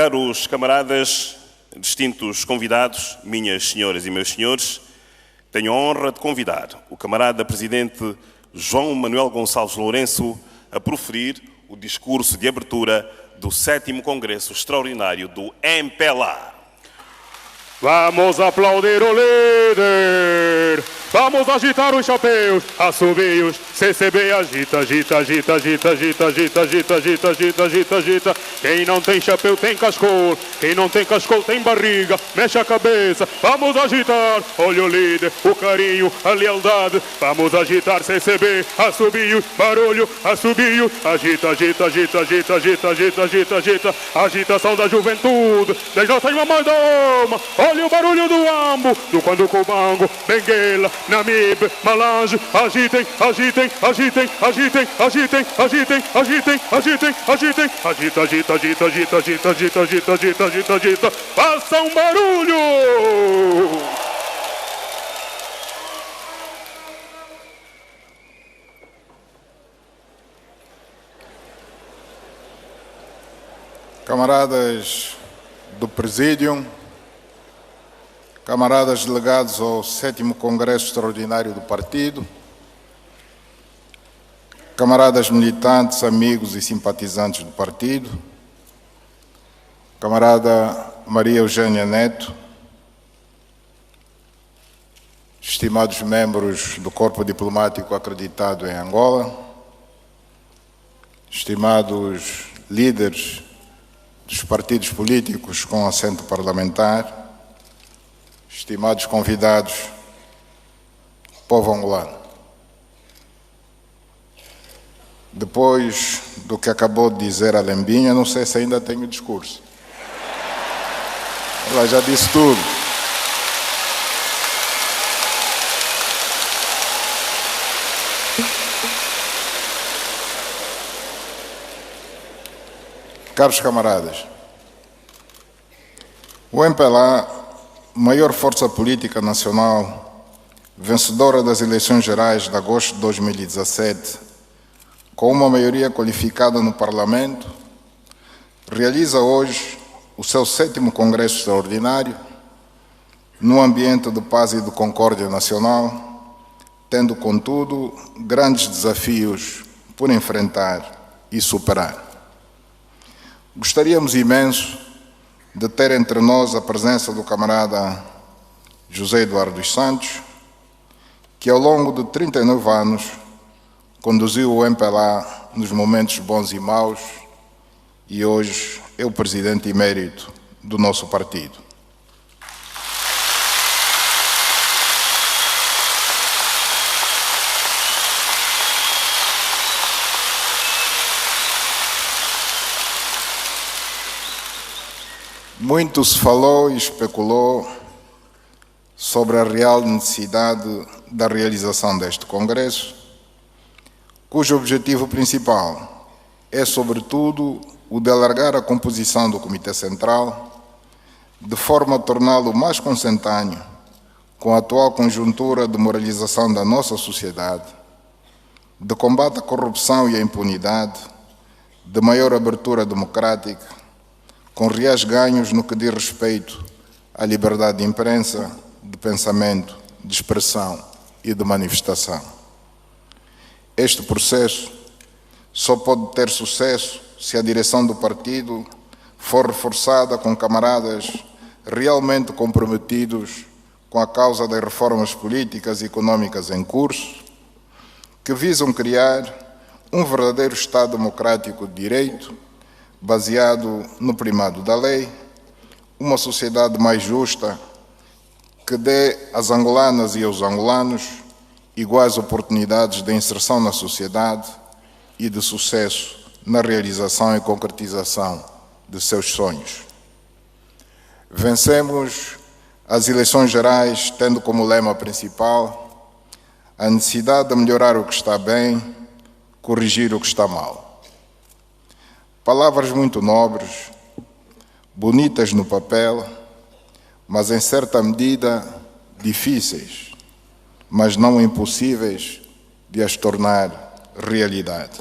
Caros camaradas, distintos convidados, minhas senhoras e meus senhores, tenho a honra de convidar o camarada presidente João Manuel Gonçalves Lourenço a proferir o discurso de abertura do 7º Congresso Extraordinário do MPLA. Vamos aplaudir o líder! Vamos agitar os chapéus, assobios, CCB agita, agita, agita, agita, agita, agita, agita, agita, agita, agita, agita. Quem não tem chapéu tem cascol, quem não tem cascol tem barriga, mexe a cabeça. Vamos agitar, olha o líder, o carinho, a lealdade. Vamos agitar CCB, assobios, barulho, assobio. Agita, agita, agita, agita, agita, agita, agita, agita. Agitação da juventude, das nossas mamães da alma. Olha o barulho do ambo, do quando cubango, benguela, Namibe, Malange, agitem, agitem, agitem, agitem, agitem, agitem, agitem, agitem, agitem, agita, agita, agita, agita, agita, agita, agita, agita, agita, agita, faça um barulho! Camaradas do Presídio, camaradas delegados ao 7º Congresso Extraordinário do Partido, camaradas militantes, amigos e simpatizantes do Partido, camarada Maria Eugênia Neto, estimados membros do Corpo Diplomático acreditado em Angola, estimados líderes dos partidos políticos com assento parlamentar, estimados convidados, povo angolano. Depois do que acabou de dizer a Lembinha, não sei se ainda tenho discurso. Ela já disse tudo. Caros camaradas, o MPLA, maior força política nacional, vencedora das eleições gerais de agosto de 2017, com uma maioria qualificada no Parlamento, realiza hoje o seu 7º Congresso Extraordinário num ambiente de paz e de concórdia nacional, tendo, contudo, grandes desafios por enfrentar e superar. Gostaríamos imenso de ter entre nós a presença do camarada José Eduardo dos Santos, que ao longo de 39 anos conduziu o MPLA nos momentos bons e maus e hoje é o presidente emérito do nosso partido. Muito se falou e especulou sobre a real necessidade da realização deste Congresso, cujo objetivo principal é, sobretudo, o de alargar a composição do Comitê Central, de forma a torná-lo mais consentâneo com a atual conjuntura de moralização da nossa sociedade, de combate à corrupção e à impunidade, de maior abertura democrática, com reais ganhos no que diz respeito à liberdade de imprensa, de pensamento, de expressão e de manifestação. Este processo só pode ter sucesso se a direção do partido for reforçada com camaradas realmente comprometidos com a causa das reformas políticas e econômicas em curso, que visam criar um verdadeiro Estado democrático de direito, baseado no primado da lei, uma sociedade mais justa que dê às angolanas e aos angolanos iguais oportunidades de inserção na sociedade e de sucesso na realização e concretização de seus sonhos. Vencemos as eleições gerais tendo como lema principal a necessidade de melhorar o que está bem, corrigir o que está mal. Palavras muito nobres, bonitas no papel, mas em certa medida difíceis, mas não impossíveis de as tornar realidade.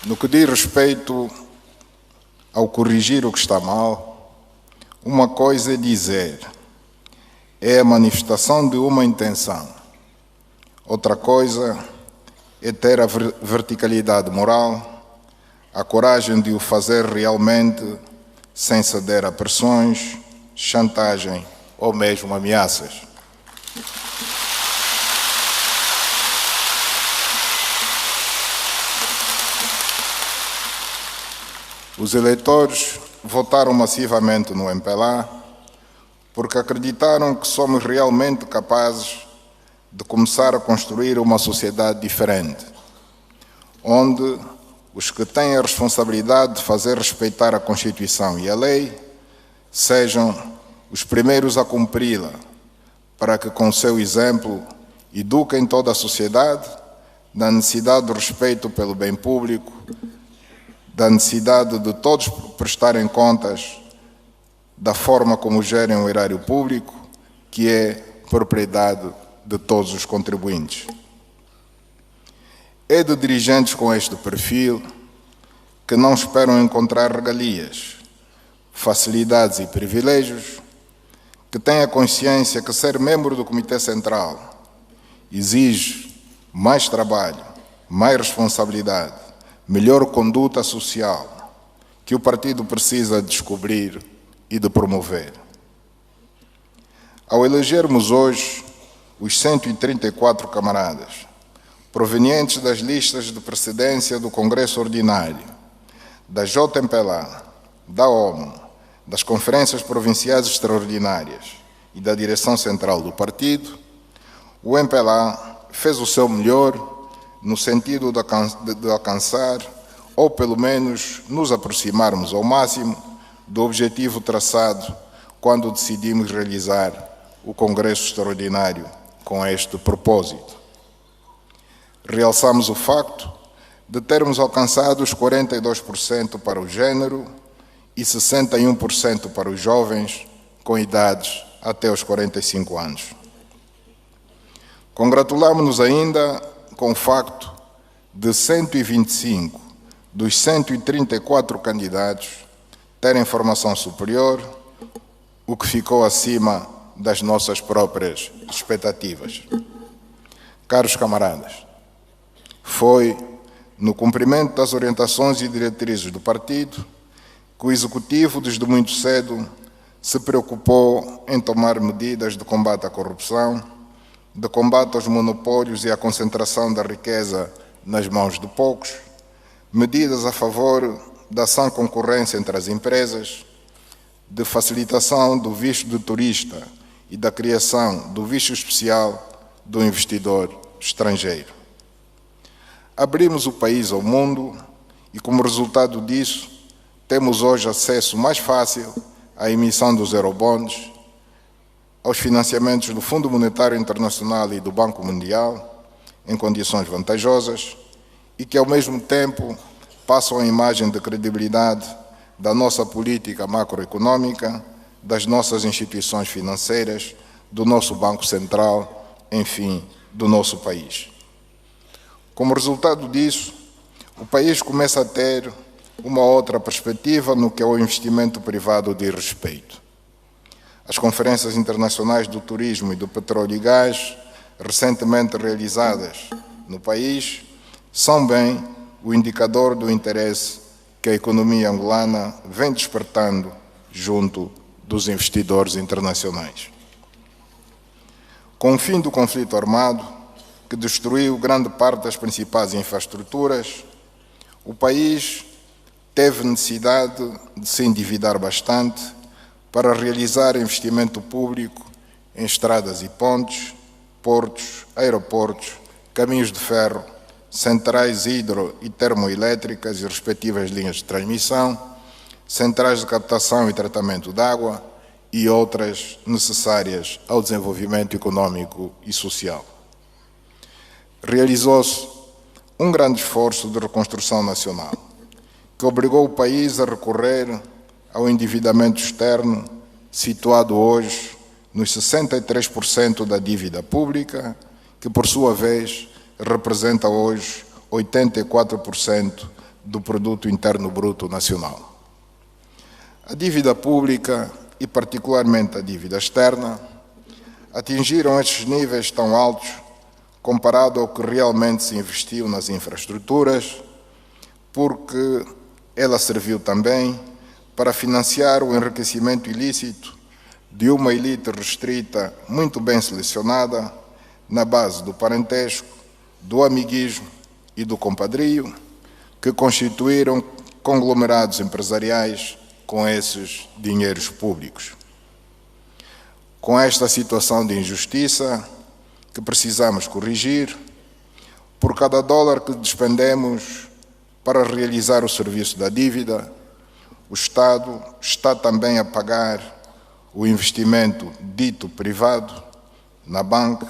No que diz respeito ao corrigir o que está mal, uma coisa é dizer, é a manifestação de uma intenção. Outra coisa é ter a verticalidade moral, a coragem de o fazer realmente sem ceder a pressões, chantagem ou mesmo ameaças. Os eleitores votaram massivamente no MPLA porque acreditaram que somos realmente capazes de começar a construir uma sociedade diferente, onde os que têm a responsabilidade de fazer respeitar a Constituição e a lei sejam os primeiros a cumpri-la, para que com seu exemplo eduquem toda a sociedade na necessidade do respeito pelo bem público, da necessidade de todos prestarem contas da forma como gerem o erário público, que é propriedade de todos os contribuintes. É de dirigentes com este perfil que não esperam encontrar regalias, facilidades e privilégios, que têm a consciência que ser membro do Comitê Central exige mais trabalho, mais responsabilidade, melhor conduta social, que o partido precisa descobrir e de promover. Ao elegermos hoje os 134 camaradas, provenientes das listas de precedência do Congresso Ordinário, da JMPLA, da ONU, das Conferências Provinciais Extraordinárias e da Direção Central do Partido, o MPLA fez o seu melhor no sentido de alcançar, ou pelo menos nos aproximarmos ao máximo, do objetivo traçado quando decidimos realizar o Congresso Extraordinário com este propósito. Realçamos o facto de termos alcançado os 42% para o género e 61% para os jovens com idades até os 45 anos. Congratulamos-nos ainda com o facto de 125 dos 134 candidatos terem formação superior, o que ficou acima das nossas próprias expectativas. Caros camaradas, foi no cumprimento das orientações e diretrizes do partido que o Executivo, desde muito cedo, se preocupou em tomar medidas de combate à corrupção, de combate aos monopólios e à concentração da riqueza nas mãos de poucos, medidas a favor da sã concorrência entre as empresas, de facilitação do visto de turista e da criação do visto especial do investidor estrangeiro. Abrimos o país ao mundo e, como resultado disso, temos hoje acesso mais fácil à emissão dos eurobonds, aos financiamentos do Fundo Monetário Internacional e do Banco Mundial, em condições vantajosas, e que, ao mesmo tempo, passam a imagem de credibilidade da nossa política macroeconômica, das nossas instituições financeiras, do nosso Banco Central, enfim, do nosso país. Como resultado disso, o país começa a ter uma outra perspectiva no que ao investimento privado diz respeito. As conferências internacionais do turismo e do petróleo e gás, recentemente realizadas no país, são bem o indicador do interesse que a economia angolana vem despertando junto dos investidores internacionais. Com o fim do conflito armado, que destruiu grande parte das principais infraestruturas, o país teve necessidade de se endividar bastante para realizar investimento público em estradas e pontes, portos, aeroportos, caminhos de ferro, centrais hidro e termoelétricas e respectivas linhas de transmissão, centrais de captação e tratamento de água e outras necessárias ao desenvolvimento econômico e social. Realizou-se um grande esforço de reconstrução nacional, que obrigou o país a recorrer ao endividamento externo, situado hoje nos 63% da dívida pública, que, por sua vez, representa hoje 84% do Produto Interno Bruto Nacional. A dívida pública, e particularmente a dívida externa, atingiram estes níveis tão altos comparado ao que realmente se investiu nas infraestruturas, porque ela serviu também para financiar o enriquecimento ilícito de uma elite restrita, muito bem selecionada, na base do parentesco, do amiguismo e do compadrio, que constituíram conglomerados empresariais com esses dinheiros públicos. Com esta situação de injustiça que precisamos corrigir, por cada dólar que despendemos para realizar o serviço da dívida, o Estado está também a pagar o investimento dito privado na banca,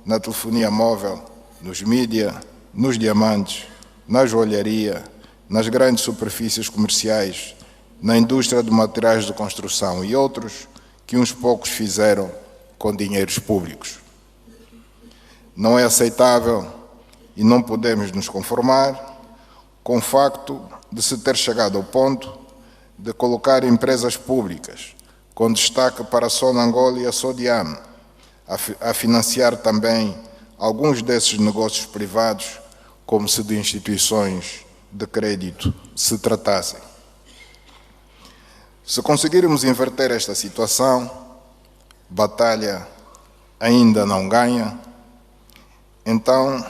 na telefonia móvel, nos mídia, nos diamantes, na joalharia, nas grandes superfícies comerciais, na indústria de materiais de construção e outros que uns poucos fizeram com dinheiros públicos. Não é aceitável e não podemos nos conformar com o facto de se ter chegado ao ponto de colocar empresas públicas, com destaque para a Sonangol e a Sodiam, a financiar também alguns desses negócios privados, como se de instituições de crédito se tratassem. Se conseguirmos inverter esta situação, batalha ainda não ganha, então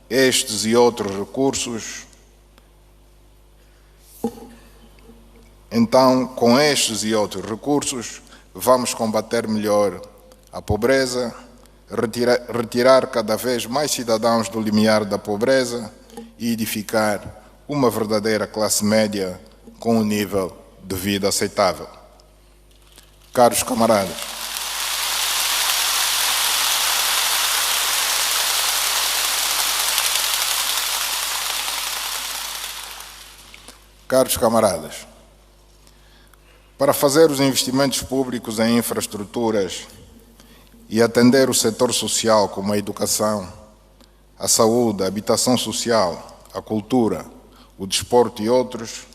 estes e outros recursos, com estes e outros recursos, vamos combater melhor a pobreza, retirar cada vez mais cidadãos do limiar da pobreza e edificar uma verdadeira classe média com um nível de vida aceitável. Caros camaradas, para fazer os investimentos públicos em infraestruturas e atender o setor social como a educação, a saúde, a habitação social, a cultura, o desporto e outros,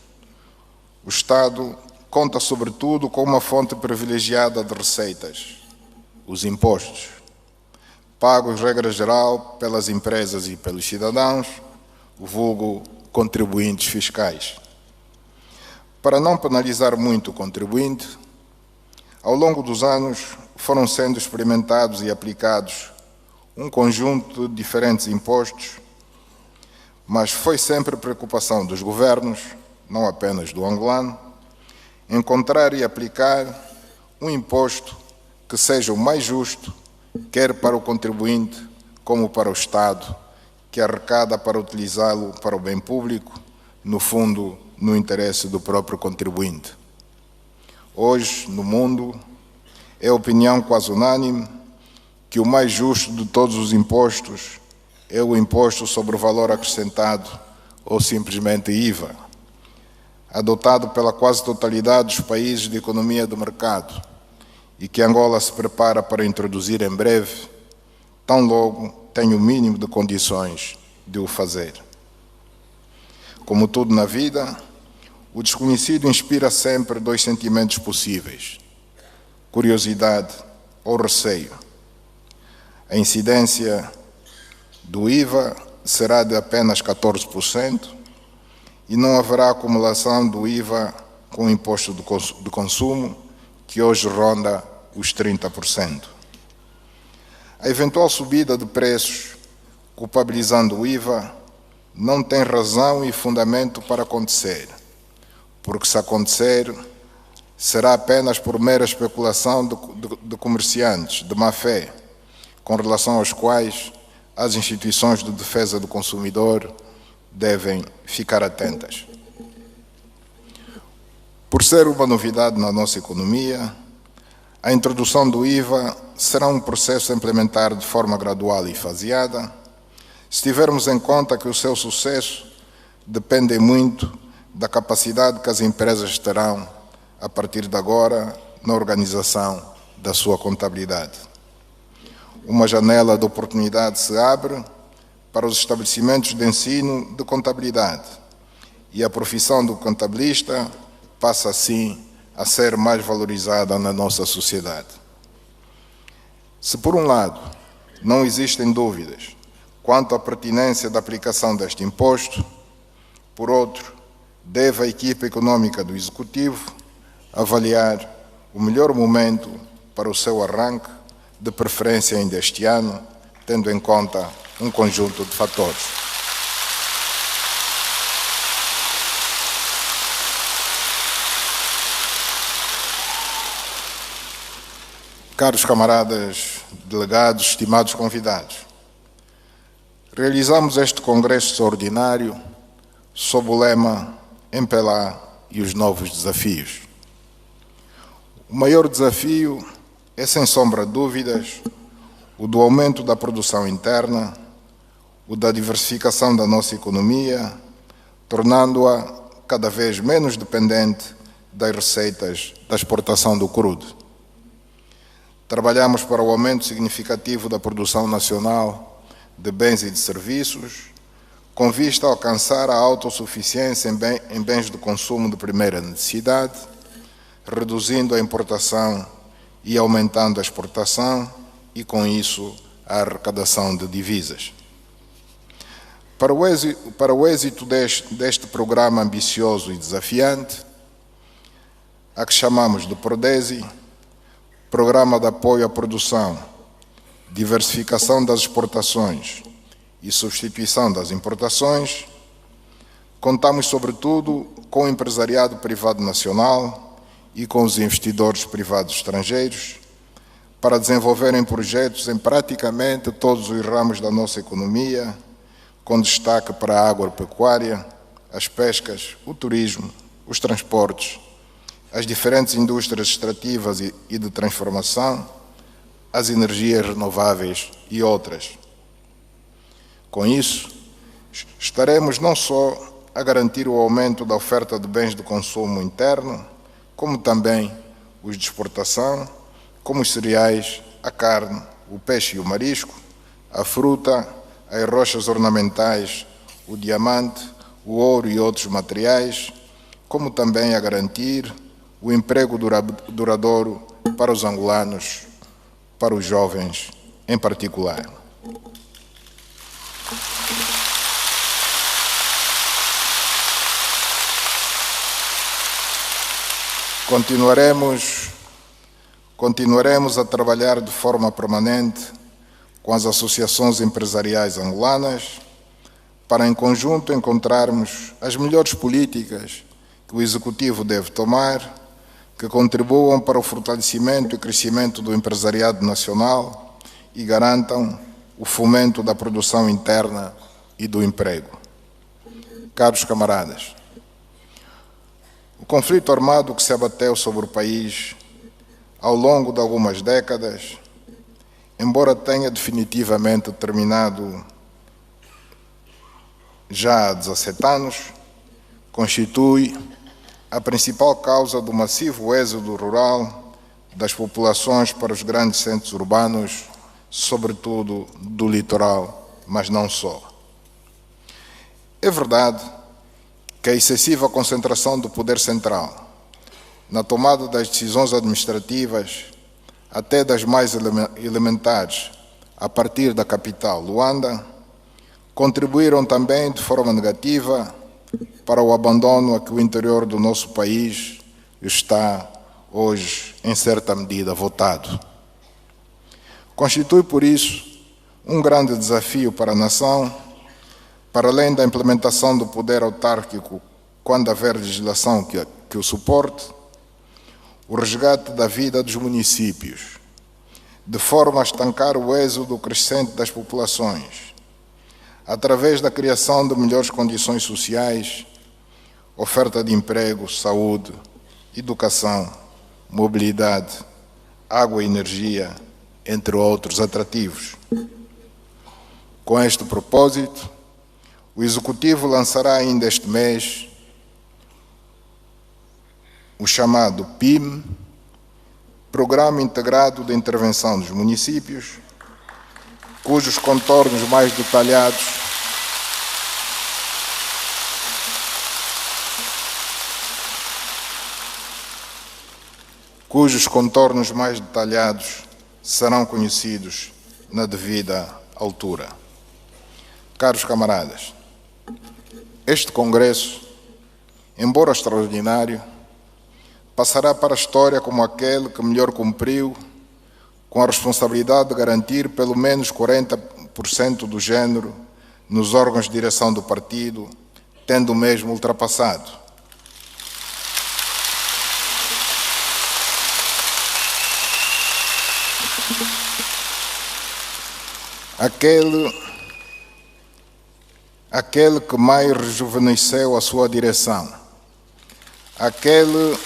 o Estado conta sobretudo com uma fonte privilegiada de receitas, os impostos, pagos regra geral pelas empresas e pelos cidadãos, vulgo contribuintes fiscais. Para não penalizar muito o contribuinte, ao longo dos anos foram sendo experimentados e aplicados um conjunto de diferentes impostos, mas foi sempre preocupação dos governos, não apenas do angolano, encontrar e aplicar um imposto que seja o mais justo, quer para o contribuinte como para o Estado, que arrecada para utilizá-lo para o bem público, no fundo, no interesse do próprio contribuinte. Hoje, no mundo, é opinião quase unânime que o mais justo de todos os impostos é o imposto sobre o valor acrescentado, ou simplesmente IVA, adotado pela quase totalidade dos países de economia de mercado e que Angola se prepara para introduzir em breve, tão logo tem o mínimo de condições de o fazer. Como tudo na vida, o desconhecido inspira sempre dois sentimentos possíveis: curiosidade ou receio. A incidência do IVA será de apenas 14% e não haverá acumulação do IVA com o imposto de consumo, que hoje ronda os 30%. A eventual subida de preços, culpabilizando o IVA, não tem razão e fundamento para acontecer, porque se acontecer, será apenas por mera especulação de comerciantes de má fé, com relação aos quais as instituições de defesa do consumidor devem ficar atentas. Por ser uma novidade na nossa economia, a introdução do IVA será um processo a implementar de forma gradual e faseada, se tivermos em conta que o seu sucesso depende muito da capacidade que as empresas terão, a partir de agora, na organização da sua contabilidade. Uma janela de oportunidade se abre para os estabelecimentos de ensino de contabilidade e a profissão do contabilista passa, assim, a ser mais valorizada na nossa sociedade. Se, por um lado, não existem dúvidas quanto à pertinência da aplicação deste imposto, por outro, deve a equipa econômica do Executivo avaliar o melhor momento para o seu arranque, de preferência ainda este ano, tendo em conta um conjunto de fatores. Caros camaradas delegados, estimados convidados, realizamos este congresso extraordinário sob o lema MPLA e os novos desafios. O maior desafio é, sem sombra de dúvidas, o do aumento da produção interna, o da diversificação da nossa economia, tornando-a cada vez menos dependente das receitas da exportação do crudo. Trabalhamos para o aumento significativo da produção nacional de bens e de serviços, com vista a alcançar a autossuficiência em bens de consumo de primeira necessidade, reduzindo a importação e aumentando a exportação e, com isso, a arrecadação de divisas. Para o êxito deste programa ambicioso e desafiante, a que chamamos de PRODESI, Programa de Apoio à Produção, Diversificação das Exportações e Substituição das Importações, contamos, sobretudo, com o empresariado privado nacional e com os investidores privados estrangeiros para desenvolverem projetos em praticamente todos os ramos da nossa economia, com destaque para a agropecuária, as pescas, o turismo, os transportes, as diferentes indústrias extrativas e de transformação, as energias renováveis e outras. Com isso, estaremos não só a garantir o aumento da oferta de bens de consumo interno, como também os de exportação, como os cereais, a carne, o peixe e o marisco, a fruta, as rochas ornamentais, o diamante, o ouro e outros materiais, como também a garantir o emprego duradouro para os angolanos, para os jovens em particular. Continuaremos a trabalhar de forma permanente com as associações empresariais angolanas para, em conjunto, encontrarmos as melhores políticas que o Executivo deve tomar, que contribuam para o fortalecimento e crescimento do empresariado nacional e garantam o fomento da produção interna e do emprego. Caros camaradas, o conflito armado que se abateu sobre o país ao longo de algumas décadas, embora tenha definitivamente terminado já há 17 anos, constitui a principal causa do massivo êxodo rural das populações para os grandes centros urbanos, sobretudo do litoral, mas não só. É verdade que a excessiva concentração do poder central na tomada das decisões administrativas, até das mais elementares, a partir da capital, Luanda, contribuíram também de forma negativa para o abandono a que o interior do nosso país está hoje, em certa medida, votado. Constitui, por isso, um grande desafio para a nação, para além da implementação do poder autárquico, quando haver legislação que o suporte, o resgate da vida dos municípios, de forma a estancar o êxodo crescente das populações, através da criação de melhores condições sociais, oferta de emprego, saúde, educação, mobilidade, água e energia, entre outros atrativos. Com este propósito, o Executivo lançará ainda este mês o chamado PIM, Programa Integrado de Intervenção dos Municípios, cujos contornos mais detalhados cujos contornos mais detalhados serão conhecidos na devida altura. Caros camaradas, este Congresso, embora extraordinário, passará para a história como aquele que melhor cumpriu com a responsabilidade de garantir pelo menos 40% do género nos órgãos de direção do partido, tendo o mesmo ultrapassado. Aquele que mais rejuvenesceu a sua direção, aquele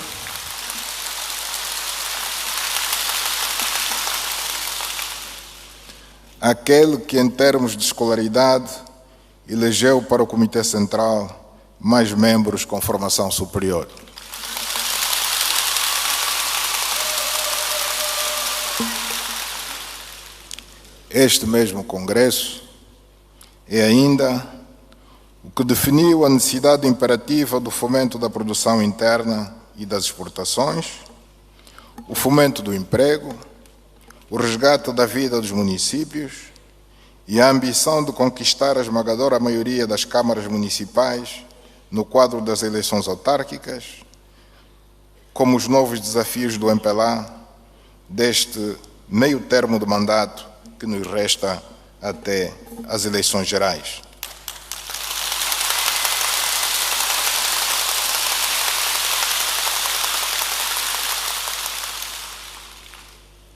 que, em termos de escolaridade, elegeu para o Comitê Central mais membros com formação superior. Este mesmo Congresso é ainda o que definiu a necessidade imperativa do fomento da produção interna e das exportações, o fomento do emprego, o resgate da vida dos municípios e a ambição de conquistar a esmagadora maioria das câmaras municipais no quadro das eleições autárquicas, como os novos desafios do MPLA deste meio termo de mandato que nos resta até as eleições gerais.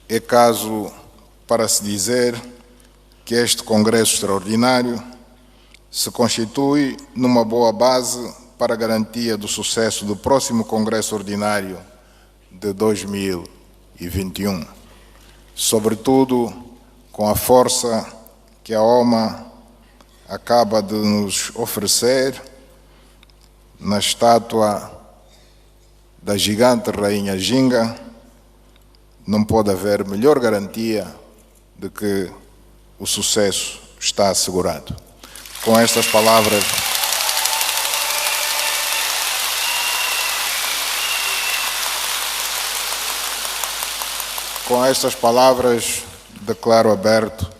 É caso para se dizer que este Congresso Extraordinário se constitui numa boa base para a garantia do sucesso do próximo Congresso Ordinário de 2021, sobretudo com a força que a OMA acaba de nos oferecer na estátua da gigante Rainha Ginga. Não pode haver melhor garantia de que o sucesso está assegurado. Com estas palavras, declaro aberto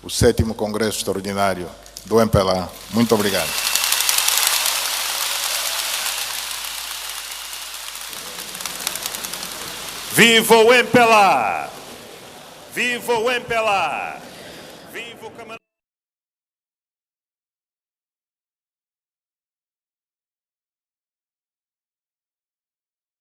o 7º Congresso Extraordinário do MPLA. Muito obrigado. Viva o MPLA! Viva o MPLA! Viva o camarada!